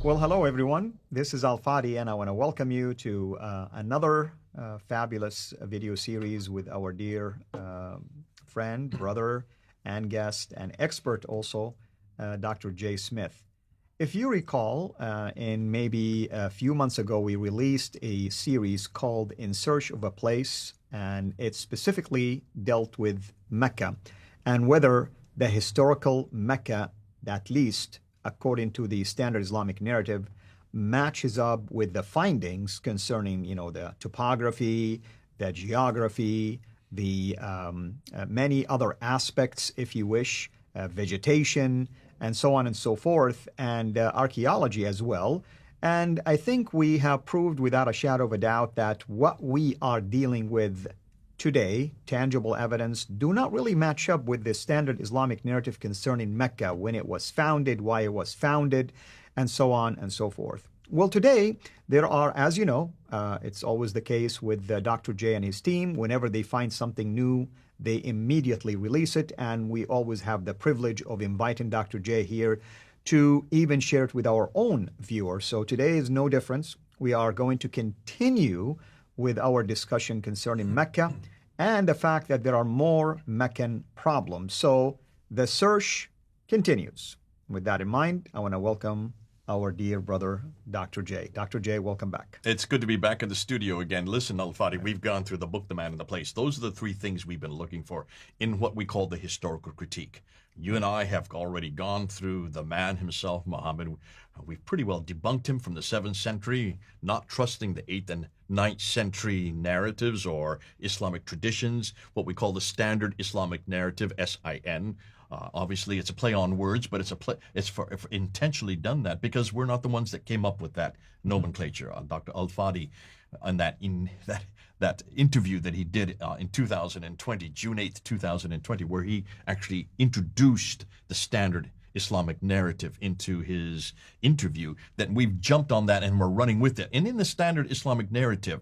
Well, hello everyone. This is Fadi, and I want to welcome you to another fabulous video series with our dear friend, brother, and guest, and expert also, Dr. Jay Smith. If you recall, in maybe a few months ago, we released a series called In Search of a Place, and it specifically dealt with Mecca and whether the historical Mecca, at least according to the standard Islamic narrative, matches up with the findings concerning, the topography, the geography, the many other aspects, if you wish, vegetation, and so on and so forth, and archaeology as well. And I think we have proved without a shadow of a doubt that what we are dealing with today, tangible evidence, do not really match up with the standard Islamic narrative concerning Mecca, when it was founded, why it was founded, and so on and so forth. Well, today, there are, as you know, it's always the case with Dr. J and his team. Whenever they find something new, they immediately release it, and we always have the privilege of inviting Dr. J here to even share it with our own viewers. So today is no difference. We are going to continue with our discussion concerning Mecca and the fact that there are more Meccan problems. So the search continues. With that in mind, I want to welcome our dear brother, Dr. J. Dr. J, welcome back. It's good to be back in the studio again. Listen, Al-Fadi, we've gone through the book, The Man and the Place. Those are the three things we've been looking for in what we call the historical critique. You and I have already gone through the man himself, Mohammad. We've pretty well debunked him from the 7th century, not trusting the 8th and 9th century narratives or Islamic traditions, what we call the standard Islamic narrative, SIN. Obviously, it's a play on words, but it's for intentionally done that because we're not the ones that came up with that nomenclature. Dr. Al-Fadi, on that interview that he did in 2020, June 8th, 2020, where he actually introduced the standard Islamic narrative into his interview, that we've jumped on that and we're running with it. And in the standard Islamic narrative,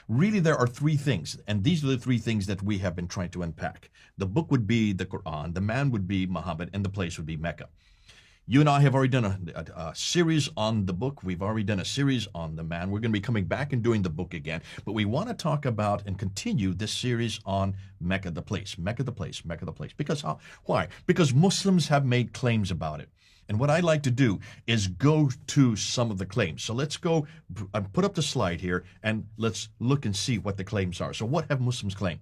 really there are three things, and these are the three things that we have been trying to unpack. The book would be the Quran, the man would be Muhammad, and the place would be Mecca. You and I have already done a series on the book. We've already done a series on the man. We're going to be coming back and doing the book again. But we want to talk about and continue this series on Mecca, the place. Mecca, the place. Mecca, the place. Because how? Why? Because Muslims have made claims about it. And what I like to do is go to some of the claims. So let's go and put up the slide here, and let's look and see what the claims are. So what have Muslims claimed?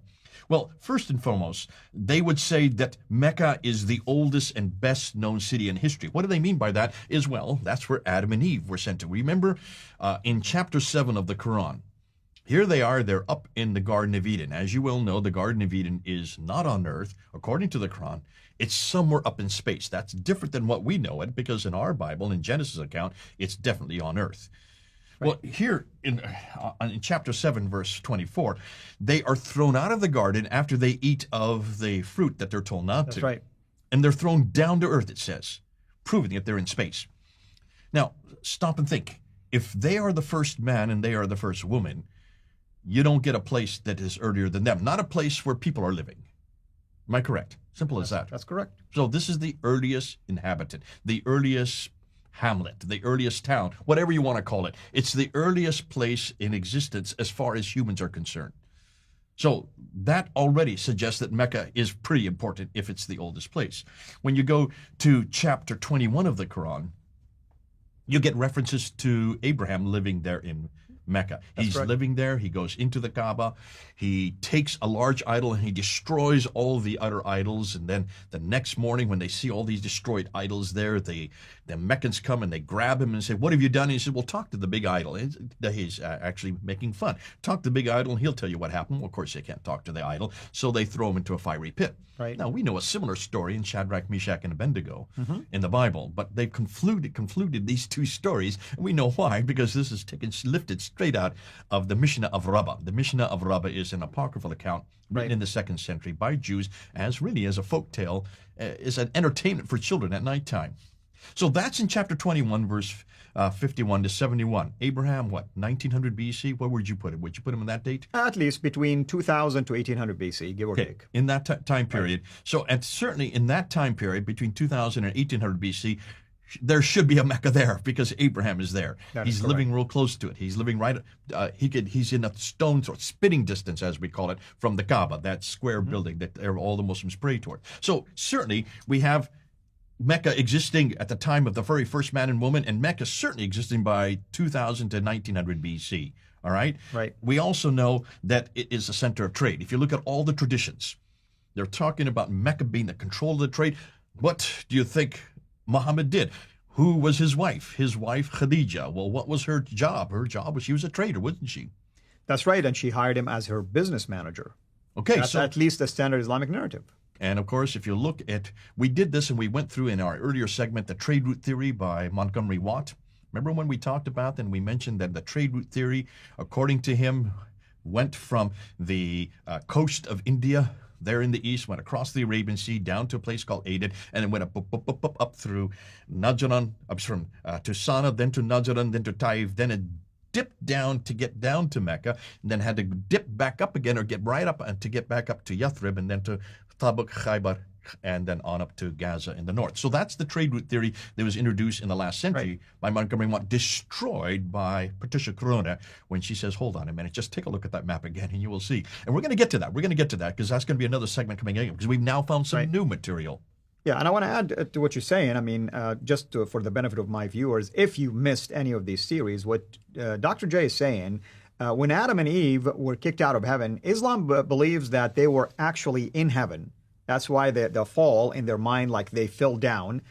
Well, first and foremost, they would say that Mecca is the oldest and best known city in history. What do they mean by that? Is, well, that's where Adam and Eve were sent to. Remember in chapter 7 of the Quran, here they are, they're up in the Garden of Eden. As you well know, the Garden of Eden is not on earth, according to the Quran. It's somewhere up in space. That's different than what we know it, because in our Bible, in Genesis account, it's definitely on earth. Right. Well, here in chapter 7, verse 24, they are thrown out of the garden after they eat of the fruit that they're told not to. That's right. And they're thrown down to earth, it says, proving that they're in space. Now, stop and think. If they are the first man and they are the first woman, you don't get a place that is earlier than them. Not a place where people are living. Am I correct? Simple as that. That's correct. So this is the earliest inhabitant, the earliest hamlet, the earliest town, whatever you want to call it. It's the earliest place in existence as far as humans are concerned. So that already suggests that Mecca is pretty important if it's the oldest place. When you go to chapter 21 of the Quran, you get references to Abraham living there in Mecca. He's living there. He goes into the Kaaba. He takes a large idol and he destroys all the other idols. And then the next morning, when they see all these destroyed idols there, the Meccans come and they grab him and say, "What have you done?" And he said, "Well, talk to the big idol." He's actually making fun. Talk to the big idol and he'll tell you what happened. Well, of course, they can't talk to the idol. So they throw him into a fiery pit. Right. Now, we know a similar story in Shadrach, Meshach, and Abednego in the Bible, but they've confluted these two stories, and we know why, because this is lifted straight out of the Mishnah of Rabbah. The Mishnah of Rabbah is an apocryphal account written in the 2nd century by Jews as a folk tale, is an entertainment for children at nighttime. So that's in chapter 21, verse 51 to 71. Abraham, what, 1900 BC? Where would you put him? Would you put him in that date? At least between 2000 to 1800 BC, give or take. In that time period. Right. So, and certainly in that time period, between 2000 and 1800 BC, there should be a Mecca there because Abraham is there. That is He's living real close to it. He's living right. He's in a stone's or spitting distance, as we call it, from the Kaaba, that square building that all the Muslims pray toward. So certainly we have Mecca existing at the time of the very first man and woman, and Mecca certainly existing by 2000 to 1900 BC. All right. Right. We also know that it is a center of trade. If you look at all the traditions, they're talking about Mecca being the control of the trade. What do you think Muhammad did? Who was his wife? His wife, Khadija. Well, what was her job? Her job was she was a trader, wasn't she? That's right. And she hired him as her business manager. Okay. That's at least the standard Islamic narrative. And of course, if you look at, we did this and we went through in our earlier segment, the trade route theory by Montgomery Watt. Remember when we talked about and we mentioned that the trade route theory, according to him, went from the coast of India there in the east, went across the Arabian Sea down to a place called Aden, and then went up through Najran, up from to Sana, then to Najran, then to Taif, then it dipped down to get down to Mecca, and then had to dip back up again or get right up and to get back up to Yathrib, and then to Tabuk, Khaybar, and then on up to Gaza in the north. So that's the trade route theory that was introduced in the last century by Montgomery Watt, destroyed by Patricia Corona when she says, hold on a minute, just take a look at that map again and you will see. And we're going to get to that. We're going to get to that because that's going to be another segment coming in because we've now found some new material. Yeah, and I want to add to what you're saying. I mean, for the benefit of my viewers, if you missed any of these series, what Dr. J is saying, when Adam and Eve were kicked out of heaven, Islam believes that they were actually in heaven. That's why the fall in their mind, like they fell down.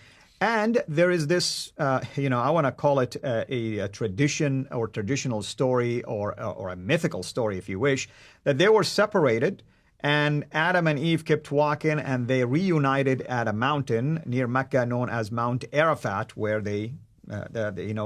And there is this, I want to call it a tradition or traditional story or a mythical story, if you wish, that they were separated and Adam and Eve kept walking and they reunited at a mountain near Mecca known as Mount Arafat, where they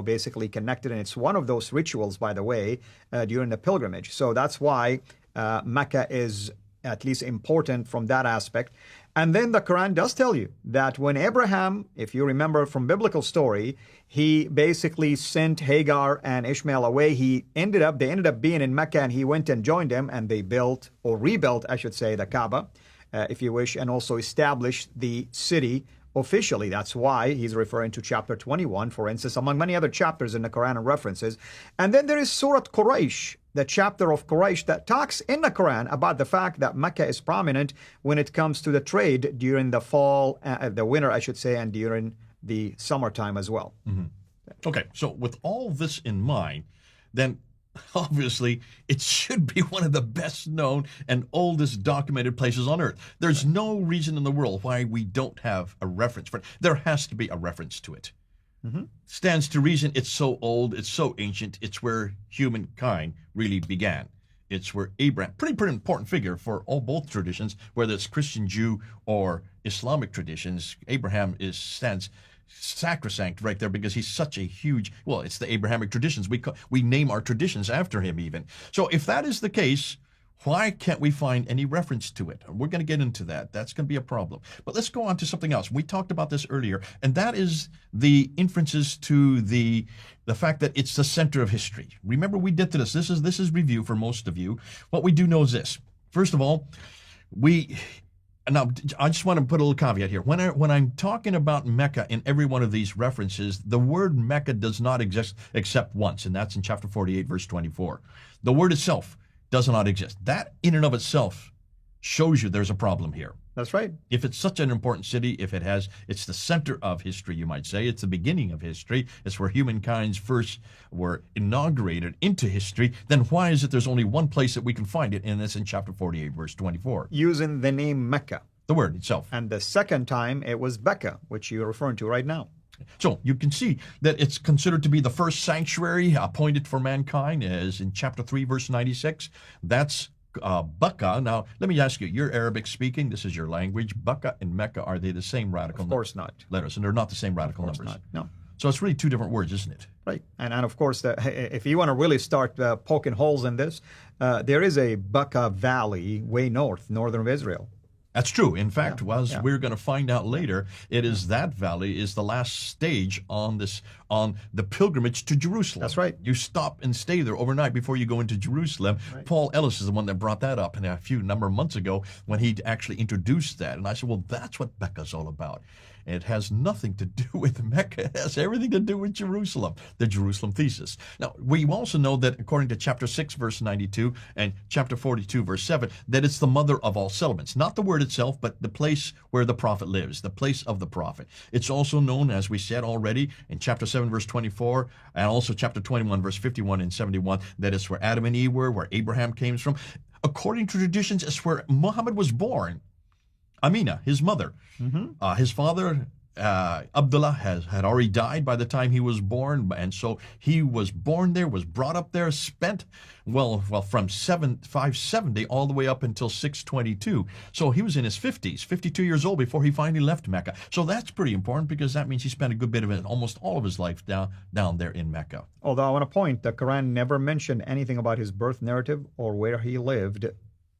basically connected. And it's one of those rituals, by the way, during the pilgrimage. So that's why Mecca is at least important from that aspect. And then the Quran does tell you that when Abraham, if you remember from biblical story, he basically sent Hagar and Ishmael away. They ended up being in Mecca, and he went and joined them, and they built, or rebuilt, I should say, the Kaaba, if you wish, and also established the city officially. That's why he's referring to chapter 21, for instance, among many other chapters in the Quran and references. And then there is Surah Quraysh, the chapter of Quraysh that talks in the Quran about the fact that Mecca is prominent when it comes to the trade during the fall, the winter, I should say, and during the summertime as well. Mm-hmm. Okay, so with all this in mind, then obviously it should be one of the best known and oldest documented places on earth. There's no reason in the world why we don't have a reference for it. There has to be a reference to it. Mm-hmm. Stands to reason it's so old, it's so ancient, it's where humankind really began. It's where Abraham, pretty important figure for both traditions, whether it's Christian, Jew, or Islamic traditions. Abraham stands sacrosanct right there because he's such a huge, well, it's the Abrahamic traditions. We name our traditions after him even. So if that is the case, why can't we find any reference to it? We're going to get into that. That's going to be a problem. But let's go on to something else. We talked about this earlier, and that is the inferences to the fact that it's the center of history. Remember, we did this. This is review for most of you. What we do know is this. First of all, now, I just want to put a little caveat here. When I'm talking about Mecca in every one of these references, the word Mecca does not exist except once, and that's in chapter 48, verse 24. The word itself does not exist. That in and of itself shows you there's a problem here. That's right. If it's such an important city, it's the center of history, you might say. It's the beginning of history. It's where humankind's first were inaugurated into history. Then why is it there's only one place that we can find it, and it's in chapter 48, verse 24? Using the name Mecca. The word itself. And the second time, it was Becca, which you're referring to right now. So you can see that it's considered to be the first sanctuary appointed for mankind, as in chapter 3, verse 96. That's Bakka. Now, let me ask you, you're Arabic speaking. This is your language. Bakka and Mecca, are they the same radical Of course not. letters? And they're not the same radical numbers. Not. No. So it's really two different words, isn't it? Right. And of course, if you want to really start poking holes in this, there is a Bakka Valley way northern of Israel. That's true. In fact, as we're going to find out later, it is that valley is the last stage on the pilgrimage to Jerusalem. That's right. You stop and stay there overnight before you go into Jerusalem. Right. Paul Ellis is the one that brought that up a number of months ago when he actually introduced that. And I said, well, that's what Mecca's all about. It has nothing to do with Mecca. It has everything to do with Jerusalem, the Jerusalem thesis. Now, we also know that according to chapter 6, verse 92, and chapter 42, verse 7, that it's the mother of all settlements. Not the word itself, but the place where the prophet lives, the place of the prophet. It's also known, as we said already, in chapter 7, verse 24, and also chapter 21, verse 51 and 71, that it's where Adam and Eve were, where Abraham came from. According to traditions, it's where Muhammad was born. Amina, his mother. His father, Abdullah, had already died by the time he was born, and so he was born there, was brought up there, spent, from 570 all the way up until 622. So he was in his 50s, 52 years old before he finally left Mecca. So that's pretty important because that means he spent a good bit of it, almost all of his life down there in Mecca. Although I want to point, the Quran never mentioned anything about his birth narrative or where he lived.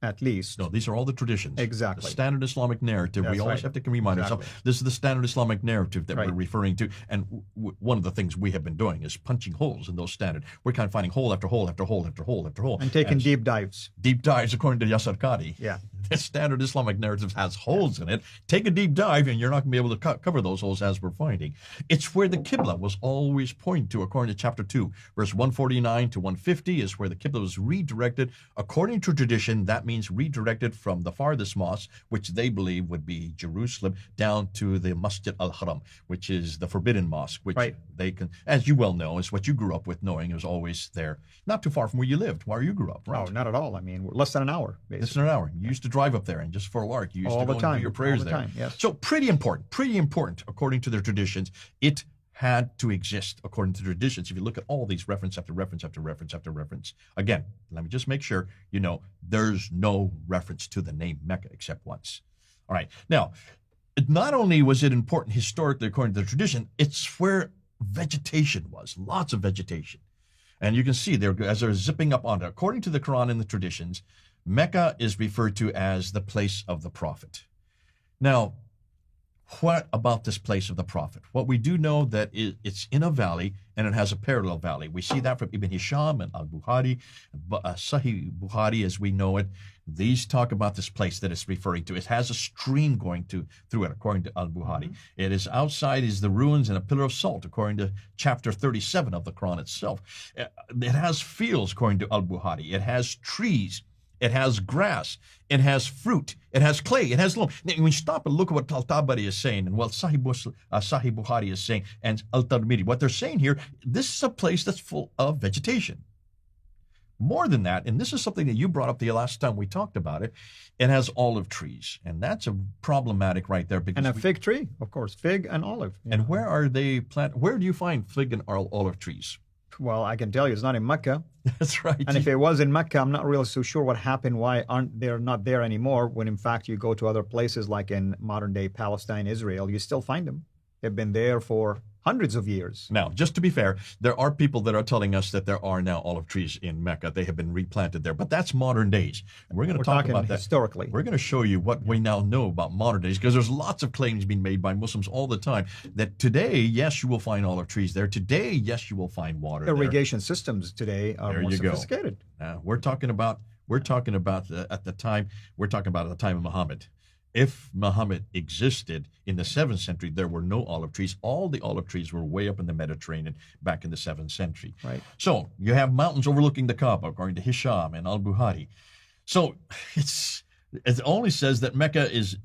At least. No, these are all the traditions. Exactly. The standard Islamic narrative. That's we always have to remind ourselves, this is the standard Islamic narrative that we're referring to. And one of the things we have been doing is punching holes in those standard. We're kind of finding hole after hole after hole after hole after hole. And taking deep dives. Deep dives, according to Yasser Qadi. Yeah. The standard Islamic narrative has holes in it. Take a deep dive and you're not going to be able to cover those holes as we're finding. It's where the Qibla was always pointed to, according to chapter 2, verse 149 to 150 is where the Qibla was redirected. According to tradition, that means redirected from the farthest mosque, which they believe would be Jerusalem, down to the Masjid al-Haram, which is the forbidden mosque, which they can, as you well know, is what you grew up with knowing. It was always there, not too far from where you lived, where you grew up. Right? No, not at all. I mean, less than an hour, basically. Less than an hour. You used to drive up there, and just for a lark, you used to go and do your prayers there. Yes. So pretty important, according to their traditions. It had to exist according to traditions. If you look at all these reference after reference after reference after reference, again, let me just make sure you know there's no reference to the name Mecca except once. All right. Now, not only was it important historically according to the tradition, it's where vegetation was, lots of vegetation. And you can see there, as they're zipping up on it, according to the Quran and the traditions, Mecca is referred to as the place of the prophet. Now, what about this place of the prophet? What we do know that it's in a valley and it has a parallel valley. We see that from Ibn Hisham and Al-Bukhari, Sahih Bukhari as we know it. These talk about this place that it's referring to. It has a stream going through it, according to Al-Bukhari. It is outside is the ruins and a pillar of salt, according to chapter 37 of the Quran itself. It has fields, according to Al-Bukhari. It has trees. It has grass. It has fruit. It has clay. It has loam. When you stop and look at what Al-Tabari is saying and what Sahih Bukhari is saying and Al-Tirmidhi, what they're saying here, this is a place that's full of vegetation. More than that, and this is something that you brought up the last time we talked about it, it has olive trees. And that's a problematic right there. Because and a fig tree, of course, fig and olive. And where are they planted? Where do you find fig and olive trees? Well, I can tell you it's not in Mecca. That's right. And if it was in Mecca, I'm not really so sure what happened, why aren't they not there anymore, when in fact you go to other places like in modern-day Palestine, Israel, you still find them. They've been there for hundreds of years. Now, just to be fair, there are people that are telling us that there are now olive trees in Mecca. They have been replanted there, but that's modern days. And we're going to talk about that historically. We're going to show you what we now know about modern days, because there's lots of claims being made by Muslims all the time that today, yes, you will find olive trees there. Today, yes, you will find water there. Irrigation systems today are more sophisticated. We're talking about at the time of Muhammad. If Muhammad existed in the 7th century, there were no olive trees. All the olive trees were way up in the Mediterranean back in the 7th century. Right. So you have mountains overlooking the Kaaba, according to Hisham and Al-Bukhari. So it only says that Mecca is,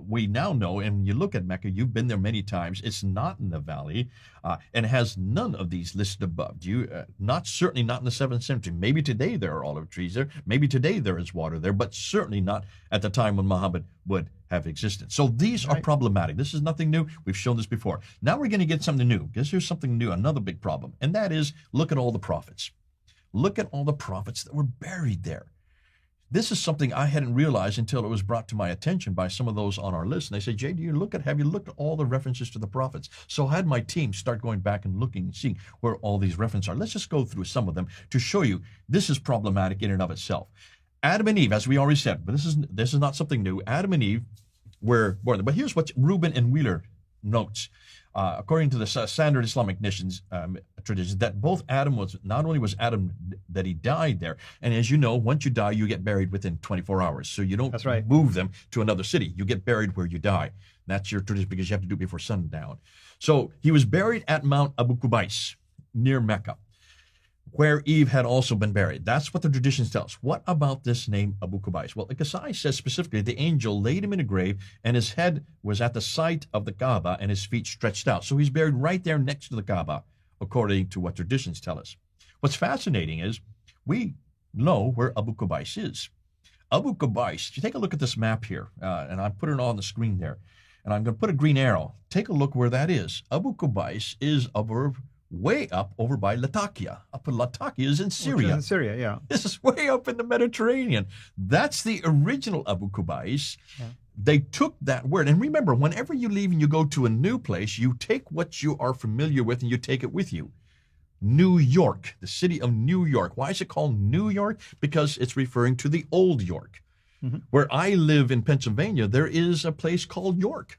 we now know, and you look at Mecca, you've been there many times, it's not in the valley, and has none of these listed above. Certainly not in the 7th century. Maybe today there are olive trees there. Maybe today there is water there, but certainly not at the time when Muhammad would have existed. So these are problematic. This is nothing new. We've shown this before. Now we're going to get something new, because here's something new, another big problem, and that is, look at all the prophets. Look at all the prophets that were buried there. This is something I hadn't realized until it was brought to my attention by some of those on our list. And they said, Jay, have you looked at all the references to the prophets? So I had my team start going back and looking and seeing where all these references are. Let's just go through some of them to show you this is problematic in and of itself. Adam and Eve, as we already said, but this is not something new. Adam and Eve were born there. But here's what Reuben and Wheeler notes. According to the standard Islamic traditions, that both Adam was, not only was Adam that he died there, and as you know, once you die, you get buried within 24 hours. So you don't That's right. move them to another city. You get buried where you die. That's your tradition because you have to do it before sundown. So he was buried at Mount Abu Qubais near Mecca, where Eve had also been buried. That's what the traditions tell us. What about this name Abu Qubais? Well, Al-Qasai says specifically the angel laid him in a grave and his head was at the site of the Kaaba and his feet stretched out. So he's buried right there next to the Kaaba, according to what traditions tell us. What's fascinating is we know where Abu Qubais is. Abu Qubais, you take a look at this map here, and I put it on the screen there, and I'm going to put a green arrow. Take a look where that is. Abu Qubais is way up over by Latakia. Up in Latakia is in Syria. Which is in Syria, yeah. This is way up in the Mediterranean. That's the original Abu Qubais. Yeah. They took that word. And remember, whenever you leave and you go to a new place, you take what you are familiar with and you take it with you. New York, the city of New York. Why is it called New York? Because it's referring to the old York. Mm-hmm. Where I live in Pennsylvania, there is a place called York.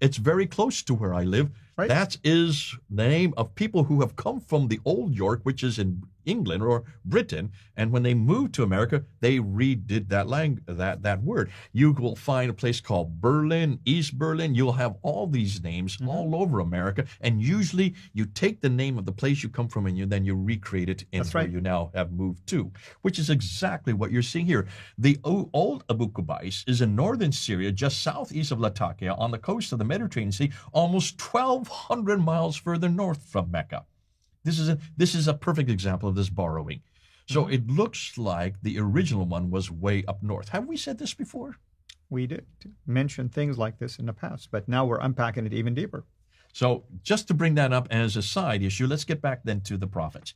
It's very close to where I live. Right. That is the name of people who have come from the old York, which is in England or Britain. And when they moved to America, they redid that word. You will find a place called Berlin, East Berlin. You'll have all these names all over America. And usually you take the name of the place you come from and then you recreate it in where you now have moved to, which is exactly what you're seeing here. The old Abu Qubais is in northern Syria, just southeast of Latakia, on the coast of the Mediterranean Sea, almost 1,200 miles further north from Mecca. This is a perfect example of this borrowing. So it looks like the original one was way up north. Have we said this before? We did mention things like this in the past, but now we're unpacking it even deeper. So just to bring that up as a side issue, let's get back then to the prophets.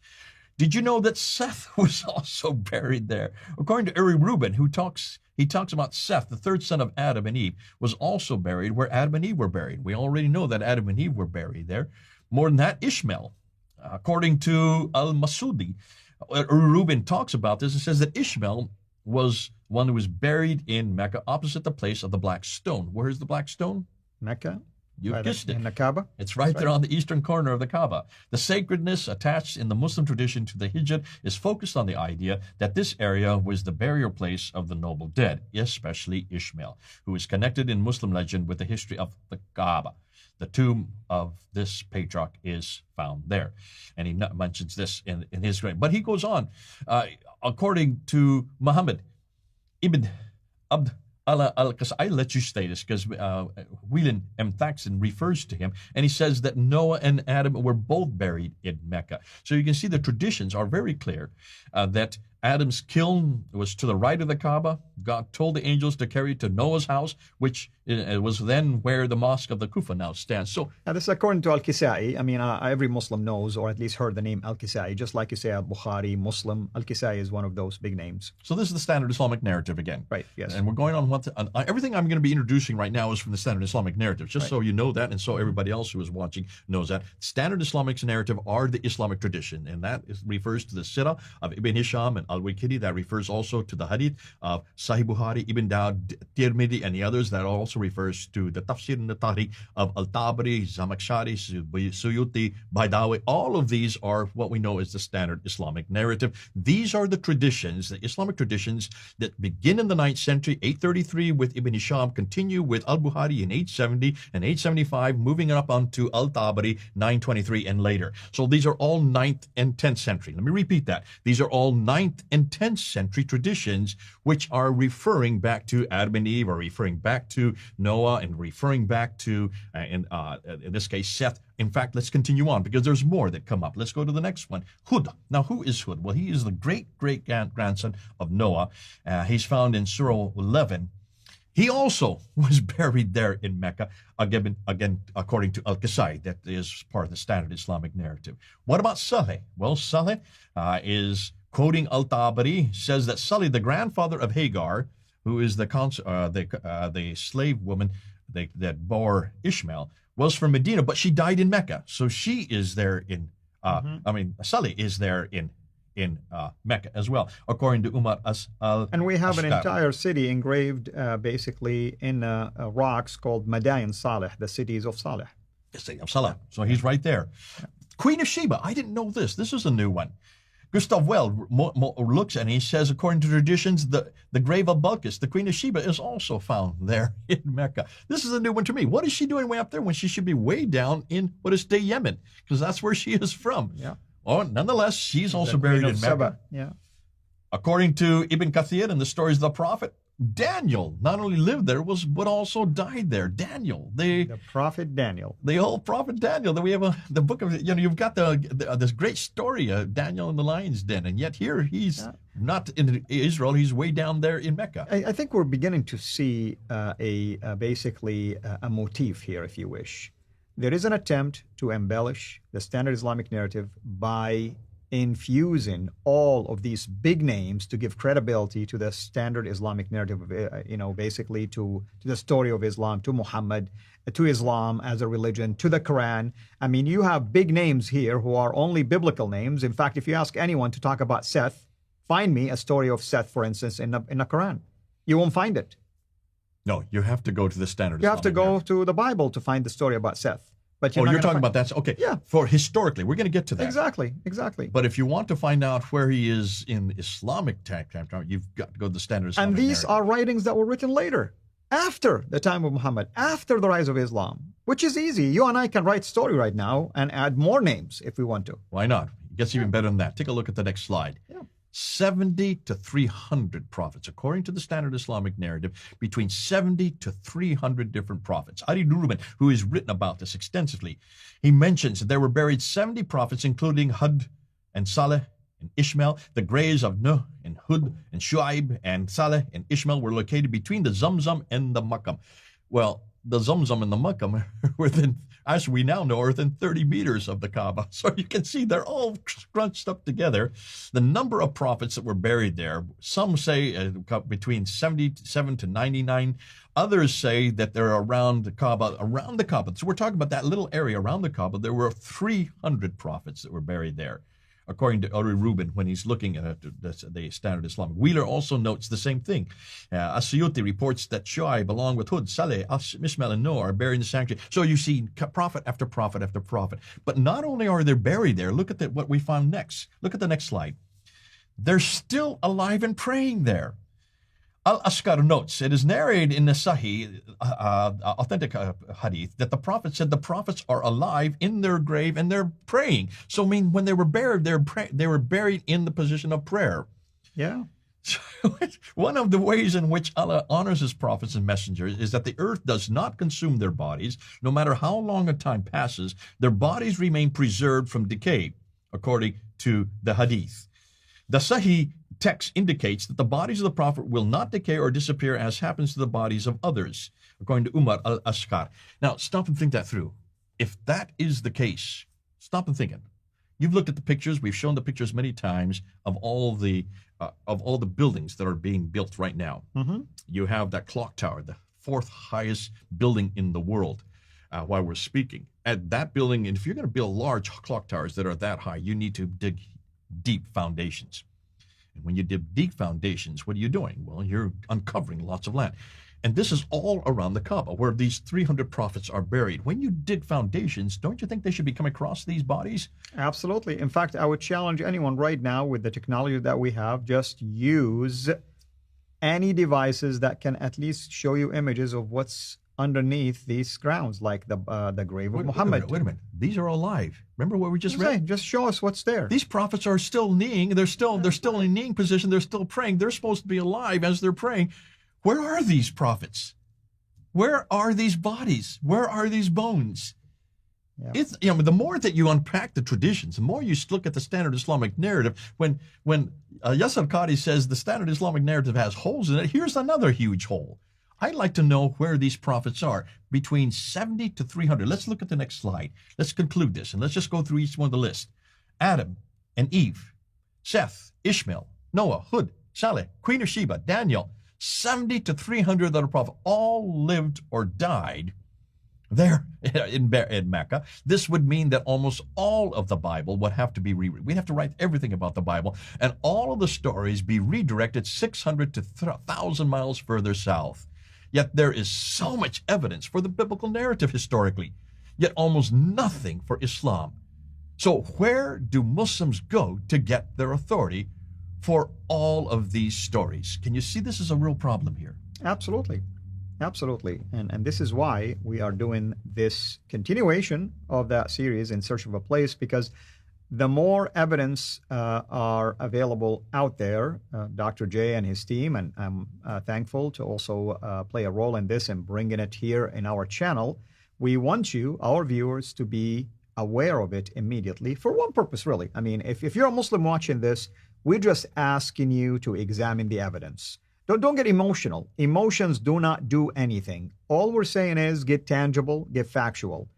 Did you know that Seth was also buried there? According to Uri Reuben, he talks about Seth, the third son of Adam and Eve, was also buried where Adam and Eve were buried. We already know that Adam and Eve were buried there. More than that, Ishmael. According to Al-Masudi, Reuben talks about this and says that Ishmael was one who was buried in Mecca opposite the place of the Black Stone. Where is the Black Stone? Mecca. You guessed it. In the Kaaba? It's right there on the eastern corner of the Kaaba. The sacredness attached in the Muslim tradition to the Hijr is focused on the idea that this area was the burial place of the noble dead, especially Ishmael, who is connected in Muslim legend with the history of the Kaaba. The tomb of this patriarch is found there. And he mentions this in his grave. But he goes on, according to Mohammad ibn Abd al-Qasai, I let you say this because Whelan M. Thaxton refers to him, and he says that Noah and Adam were both buried in Mecca. So you can see the traditions are very clear that Adam's kiln was to the right of the Kaaba. God told the angels to carry it to Noah's house, which was then where the Mosque of the Kufa now stands. So now this is according to Al-Qasai. I mean, every Muslim knows or at least heard the name Al-Qasai. Just like you say Al-Bukhari, Muslim, Al-Qasai is one of those big names. So this is the standard Islamic narrative again. Right, yes. And we're going on everything I'm going to be introducing right now is from the standard Islamic narrative, just so you know that, and so everybody else who is watching knows that. Standard Islamic narrative are the Islamic tradition, and that refers to the Sirah of Ibn Hisham and Al-Waqidi. That refers also to the Hadith of Sahih Bukhari, Ibn Dawud, Tirmidhi, and the others. That also refers to the Tafsir and the Tariq of Al-Tabari, Zamakhshari, Suyuti, Baidawi. All of these are what we know as the standard Islamic narrative. These are the traditions, the Islamic traditions that begin in the 9th century, 833 with Ibn Hisham, continue with Al-Bukhari in 870 and 875, moving up onto Al-Tabari, 923 and later. So these are all 9th and 10th century. Let me repeat that. These are all 9th and 10th century traditions which are referring back to Adam and Eve, or referring back to Noah, and referring back to, in this case, Seth. In fact, let's continue on because there's more that come up. Let's go to the next one. Hud. Now, who is Hud? Well, he is the great-great-grandson of Noah. He's found in Surah 11. He also was buried there in Mecca, again according to Al-Qasai. That is part of the standard Islamic narrative. What about Saleh? Well, Saleh is, quoting Al-Tabari, says that Saleh, the grandfather of Hagar, who is the slave woman that bore Ishmael, was from Medina, but she died in Mecca. So she is there in, Saleh is there in in Mecca as well, according to Umar al And we have an Ashtar. entire city engraved basically in rocks called Madain Saleh, the cities of Saleh. City of Salah. So he's right there. Queen of Sheba. I didn't know this. This is a new one. Gustav Well looks and he says, according to traditions, the grave of Balkis, the Queen of Sheba, is also found there in Mecca. This is a new one to me. What is she doing way up there when she should be way down in what is today Yemen? Because that's where she is from. Yeah. Oh, nonetheless, she's also buried in Mecca. Saba. Yeah. According to Ibn Kathir and the stories of the Prophet, Daniel not only lived there, but also died there. Daniel, The prophet Daniel. the old prophet Daniel. That we have the book of, you've got this great story of Daniel in the lion's den, and yet here he's not in Israel. He's way down there in Mecca. I think we're beginning to see basically a motif here, if you wish. There is an attempt to embellish the standard Islamic narrative by infusing all of these big names to give credibility to the standard Islamic narrative, basically to the story of Islam, to Muhammad, to Islam as a religion, to the Quran. I mean, you have big names here who are only biblical names. In fact, if you ask anyone to talk about Seth, find me a story of Seth, for instance, in the Quran. You won't find it. No, you have to go to the standard. You have to Islamic go narrative. to the Bible to find the story about Seth. But You're not talking gonna about that. Okay. Yeah. For historically, we're going to get to that. Exactly. But if you want to find out where he is in Islamic time, you've got to go to the standard Islamic And these narrative. are writings that were written later, after the time of Muhammad, after the rise of Islam, which is easy. You and I can write story right now and add more names if we want to. Why not? It gets even better than that. Take a look at the next slide. Yeah. 70 to 300 prophets, according to the standard Islamic narrative, between 70 to 300 different prophets. Ali Rubin, who has written about this extensively, he mentions that there were buried 70 prophets, including Hud and Saleh and Ishmael. The graves of Nuh and Hud and Shu'aib and Saleh and Ishmael were located between the Zamzam and the Makam. Well, the Zamzam and the Makam are within, as we now know, are within 30 meters of the Kaaba. So you can see they're all scrunched up together. The number of prophets that were buried there, some say between 77 to 99. Others say that they're around the Kaaba. So we're talking about that little area around the Kaaba. There were 300 prophets that were buried there, according to Uri Rubin, when he's looking at the standard Islamic. Wheeler also notes the same thing. Asyuti reports that Shu'aib, along with Hud, Saleh, Ishmael, and Noah, are buried in the sanctuary. So you see prophet after prophet after prophet. But not only are they buried there, look at what we found next. Look at the next slide. They're still alive and praying there. Al-Ashkar notes, it is narrated in the Sahih, authentic hadith, that the Prophet said the prophets are alive in their grave and they're praying. So, I mean, when they were buried, they were buried in the position of prayer. Yeah. One of the ways in which Allah honors his prophets and messengers is that the earth does not consume their bodies. No matter how long a time passes, their bodies remain preserved from decay, according to the hadith. The Sahih text indicates that the bodies of the Prophet will not decay or disappear as happens to the bodies of others, according to Umar al-Ashkar. Now, stop and think that through. If that is the case, stop and think it. You've looked at the pictures. We've shown the pictures many times of all the buildings that are being built right now. Mm-hmm. You have that clock tower, the fourth highest building in the world, while we're speaking. At that building, and if you're going to build large clock towers that are that high, you need to dig deep foundations. And when you dig deep foundations, what are you doing? Well, you're uncovering lots of land. And this is all around the Kaaba, where these 300 prophets are buried. When you dig foundations, don't you think they should be coming across these bodies? Absolutely. In fact, I would challenge anyone right now with the technology that we have, just use any devices that can at least show you images of what's underneath these grounds, like the grave of Muhammad. Wait a minute. These are alive. Remember what we just read? Just show us what's there. These prophets are still kneeling. They're still in kneeling position. They're still praying. They're supposed to be alive as they're praying. Where are these prophets? Where are these bodies? Where are these bones? Yeah. It's, the more that you unpack the traditions, the more you look at the standard Islamic narrative. When Yasser Qadi says the standard Islamic narrative has holes in it, here's another huge hole. I'd like to know where these prophets are, between 70 to 300. Let's look at the next slide. Let's conclude this, and let's just go through each one of the list. Adam and Eve, Seth, Ishmael, Noah, Hud, Saleh, Queen of Sheba, Daniel, 70 to 300 other prophets, all lived or died there in Mecca. This would mean that almost all of the Bible would have to be rewritten. We'd have to write everything about the Bible, and all of the stories be redirected 600 to 1,000 miles further south. Yet there is so much evidence for the biblical narrative historically, yet almost nothing for Islam. So where do Muslims go to get their authority for all of these stories? Can you see this is a real problem here? Absolutely. Absolutely. And this is why we are doing this continuation of that series, In Search of a Place, because the more evidence are available out there, Dr. J and his team, and I'm thankful to also play a role in this and bringing it here in our channel. We want you, our viewers, to be aware of it immediately for one purpose, really. I mean, if you're a Muslim watching this, we're just asking you to examine the evidence. Don't get emotional. Emotions do not do anything. All we're saying is get tangible, get factual.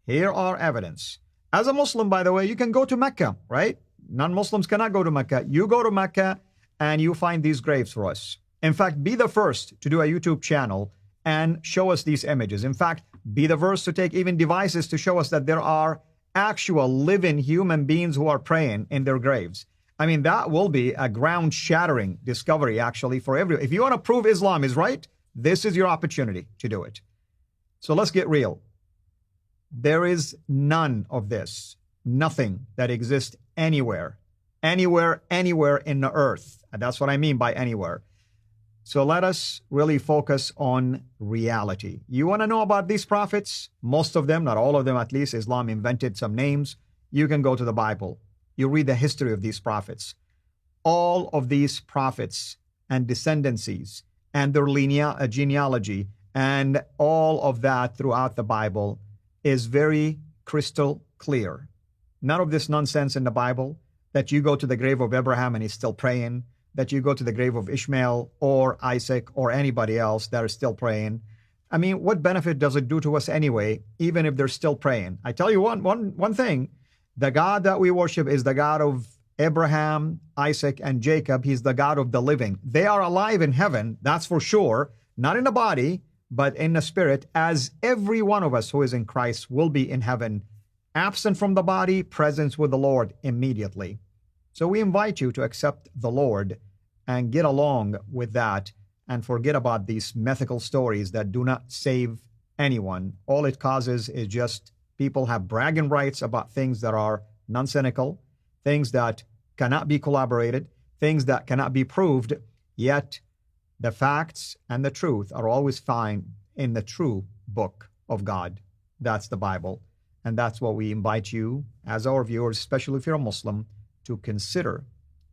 Here are evidence. As a Muslim, by the way, you can go to Mecca, right? Non-Muslims cannot go to Mecca. You go to Mecca and you find these graves for us. In fact, be the first to do a YouTube channel and show us these images. In fact, be the first to take even devices to show us that there are actual living human beings who are praying in their graves. I mean, that will be a ground-shattering discovery, actually, for everyone. If you want to prove Islam is right, this is your opportunity to do it. So let's get real. There is none of this, nothing that exists anywhere in the earth. And that's what I mean by anywhere. So let us really focus on reality. You want to know about these prophets? Most of them, not all of them at least, Islam invented some names. You can go to the Bible. You read the history of these prophets. All of these prophets and descendancies and their genealogy and all of that throughout the Bible is very crystal clear. None of this nonsense in the Bible that you go to the grave of Abraham and he's still praying, that you go to the grave of Ishmael or Isaac or anybody else that are still praying. I mean, what benefit does it do to us anyway, even if they're still praying? I tell you one thing, the God that we worship is the God of Abraham, Isaac, and Jacob. He's the God of the living. They are alive in heaven, that's for sure, not in the body, but in the spirit, as every one of us who is in Christ will be in heaven, absent from the body, presence with the Lord immediately. So we invite you to accept the Lord and get along with that and forget about these mythical stories that do not save anyone. All it causes is just people have bragging rights about things that are nonsensical, things that cannot be collaborated, things that cannot be proved, yet the facts and the truth are always found in the true book of God. That's the Bible. And that's what we invite you, as our viewers, especially if you're a Muslim, to consider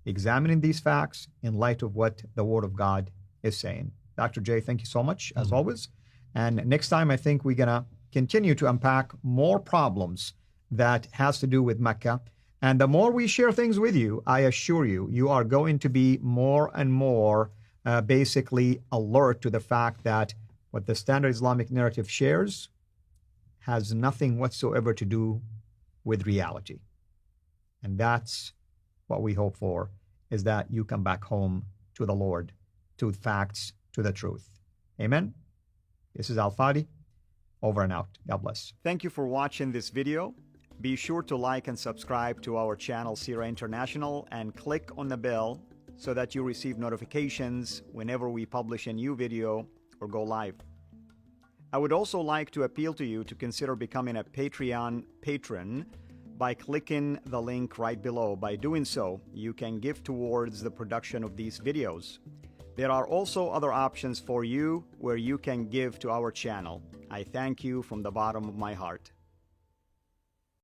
examining these facts in light of what the Word of God is saying. Dr. J, thank you so much, as always. And next time, I think we're going to continue to unpack more problems that has to do with Mecca. And the more we share things with you, I assure you, you are going to be more and more basically alert to the fact that what the standard Islamic narrative shares has nothing whatsoever to do with reality. And that's what we hope for, is that you come back home to the Lord, to facts, to the truth. Amen? This is Al-Fadi. Over and out. God bless. Thank you for watching this video. Be sure to like and subscribe to our channel, CIRA International, and click on the bell so that you receive notifications whenever we publish a new video or go live. I would also like to appeal to you to consider becoming a Patreon patron by clicking the link right below. By doing so, you can give towards the production of these videos. There are also other options for you where you can give to our channel. I thank you from the bottom of my heart.